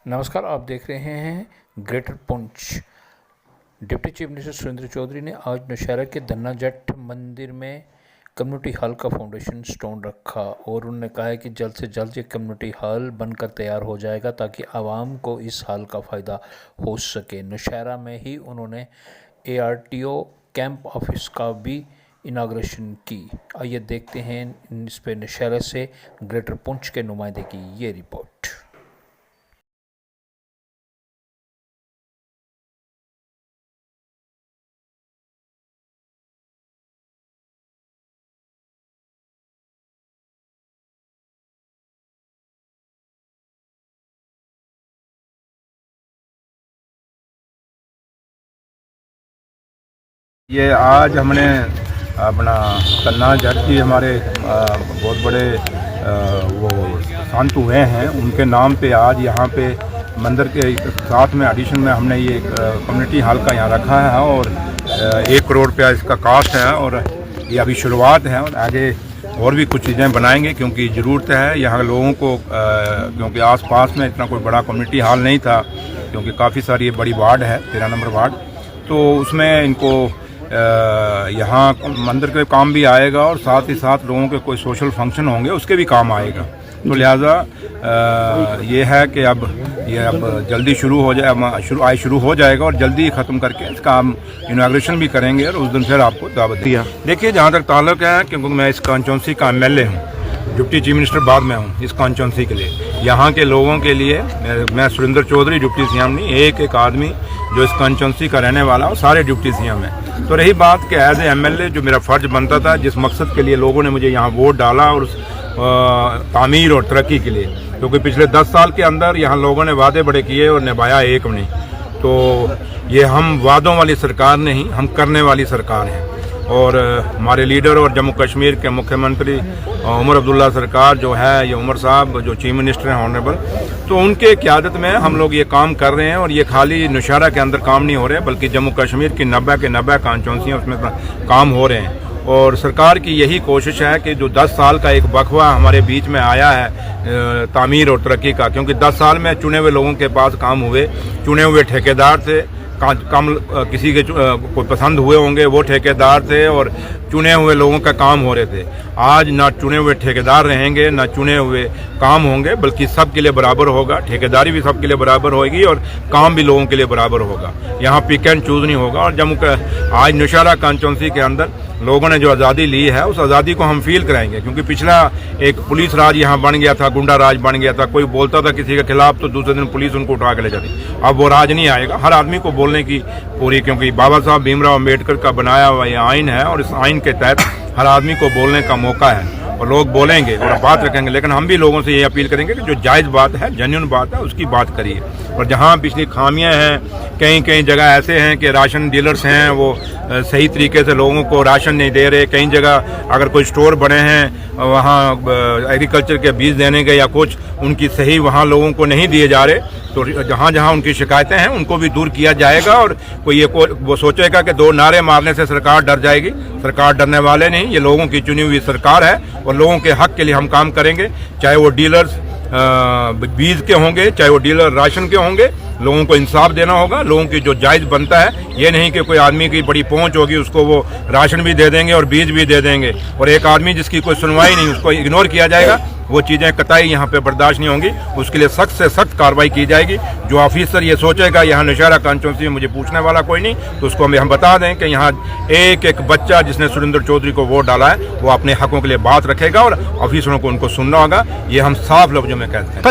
नमस्कार, आप देख रहे हैं greater Poonch. Deputy chief minister Surinder Choudhary ने आज नौशहरा के धन्ना जट मंदिर में कम्युनिटी हॉल का फाउंडेशन स्टोन रखा और उन्होंने कहा है कि जल्द से जल्द ये कम्युनिटी हॉल बनकर तैयार हो जाएगा ताकि आवाम को इस हॉल का फ़ायदा हो सके। नौशहरा में ही उन्होंने ARTO कैंप ऑफिस का भी इनाग्रेशन की। आइए देखते हैं इस पे नौशहरा से ग्रेटर पुंछ के नुमाइंदे की ये रिपोर्ट। ये आज हमने अपना धन्ना जट की हमारे बहुत बड़े वो संत हुए हैं, उनके नाम पे आज यहाँ पे मंदिर के साथ में एडिशन में हमने ये कम्युनिटी हॉल का यहाँ रखा है और 1 करोड़ रुपया इसका कास्ट है और ये अभी शुरुआत है और आगे और भी कुछ चीज़ें बनाएंगे क्योंकि ज़रूरत है यहाँ लोगों को, क्योंकि आसपास में इतना कोई बड़ा कम्युनिटी हॉल नहीं था क्योंकि काफ़ी सारी ये बड़ी वार्ड है 13 नंबर वार्ड, तो उसमें इनको यहाँ मंदिर के काम भी आएगा और साथ ही साथ लोगों के कोई सोशल फंक्शन होंगे उसके भी काम आएगा। तो लिहाजा ये है कि अब जल्दी शुरू हो जाए, शुरू हो जाएगा और जल्दी ही ख़त्म करके इसका हम इनाग्रेशन भी करेंगे और उस दिन फिर आपको दावत दिया। देखिए, जहाँ तक ताल्लुक़ है, क्योंकि मैं इस कॉन्स्टिट्यूंसी का MLA हूँ, डिप्टी चीफ मिनिस्टर बाद में हूँ इस कॉन्स्टिट्यूंसी के लिए, यहाँ के लोगों के लिए मैं सुरेंद्र चौधरी डिप्टी CM नहीं, एक आदमी जो इस कॉन्स्टिट्यूंसी का रहने वाला और सारे डिप्टी CM हैं। तो रही बात कि एज ए MLA जो मेरा फ़र्ज बनता था, जिस मकसद के लिए लोगों ने मुझे यहाँ वोट डाला और तामीर और तरक्की के लिए, क्योंकि पिछले 10 साल के अंदर यहाँ लोगों ने वादे बड़े किए और निभाया एक नहीं। तो ये हम वादों वाली सरकार नहीं, हम करने वाली सरकार हैं। और हमारे लीडर और जम्मू कश्मीर के मुख्यमंत्री उमर अब्दुल्ला सरकार जो है, ये उमर साहब जो चीफ मिनिस्टर हैं ऑनरेबल, तो उनके क़यादत में हम लोग ये काम कर रहे हैं और ये खाली नौशहरा के अंदर काम नहीं हो रहे बल्कि जम्मू कश्मीर की 90 के 90 कॉन्स्टिट्यूंसियाँ उसमें काम हो रहे हैं। और सरकार की यही कोशिश है कि जो 10 साल का एक वक्फा हमारे बीच में आया है तामीर और तरक्की का, क्योंकि 10 साल में चुने हुए लोगों के पास काम हुए, चुने हुए ठेकेदार थे, कम किसी के कोई पसंद हुए होंगे वो ठेकेदार थे और चुने हुए लोगों का काम हो रहे थे। आज ना चुने हुए ठेकेदार रहेंगे ना चुने हुए काम होंगे, बल्कि सब के लिए बराबर होगा, ठेकेदारी भी सब के लिए बराबर होगी और काम भी लोगों के लिए बराबर होगा। यहाँ पिक एंड चूज नहीं होगा। और जम्मू का आज नौशहरा कॉन्स्टिट्यूंसी के अंदर लोगों ने जो आज़ादी ली है उस आज़ादी को हम फील कराएंगे, क्योंकि पिछला एक पुलिस राज यहाँ बन गया था, गुंडा राज बन गया था। कोई बोलता था किसी के खिलाफ तो दूसरे दिन पुलिस उनको उठा के ले जाती। अब वो राज नहीं आएगा, हर आदमी को बोलने की पूरी, क्योंकि बाबा साहब भीमराव अम्बेडकर का बनाया हुआ ये आइन है और इस आइन के तहत हर आदमी को बोलने का मौका है और लोग बोलेंगे और बात रखेंगे। लेकिन हम भी लोगों से ये अपील करेंगे कि जो जायज़ बात है, जेन्युइन बात है, उसकी बात करिए। और जहाँ पिछली खामियां हैं, कई जगह ऐसे हैं कि राशन डीलर्स हैं वो सही तरीके से लोगों को राशन नहीं दे रहे। कई जगह अगर कोई स्टोर बने हैं वहाँ एग्रीकल्चर के बीज देने के या कुछ उनकी सही वहाँ लोगों को नहीं दिए जा रहे, तो जहाँ जहाँ उनकी शिकायतें हैं उनको भी दूर किया जाएगा। और कोई वो सोचेगा कि 2 नारे मारने से सरकार डर जाएगी, सरकार डरने वाले नहीं, ये लोगों की चुनी हुई सरकार है और लोगों के हक के लिए हम काम करेंगे। चाहे वो डीलर्स बीज के होंगे, चाहे वो डीलर राशन के होंगे, लोगों को इंसाफ देना होगा। लोगों की जो जायज़ बनता है, ये नहीं कि कोई आदमी की बड़ी पहुंच होगी उसको वो राशन भी दे देंगे और बीज भी दे देंगे और एक आदमी जिसकी कोई सुनवाई नहीं उसको इग्नोर किया जाएगा। वो चीज़ें कतई यहाँ पे बर्दाश्त नहीं होंगी, उसके लिए सख्त से सख्त कार्रवाई की जाएगी। जो ऑफिसर ये सोचेगा यहाँ नौशहरा कॉन्स्टिट्यूंसी में मुझे पूछने वाला कोई नहीं, तो उसको हम बता दें कि यहाँ एक बच्चा जिसने सुरेंद्र चौधरी को वोट डाला है वो अपने हकों के लिए बात रखेगा और ऑफिसरों को उनको सुनना होगा। ये हम साफ लफ्जों में कहते हैं।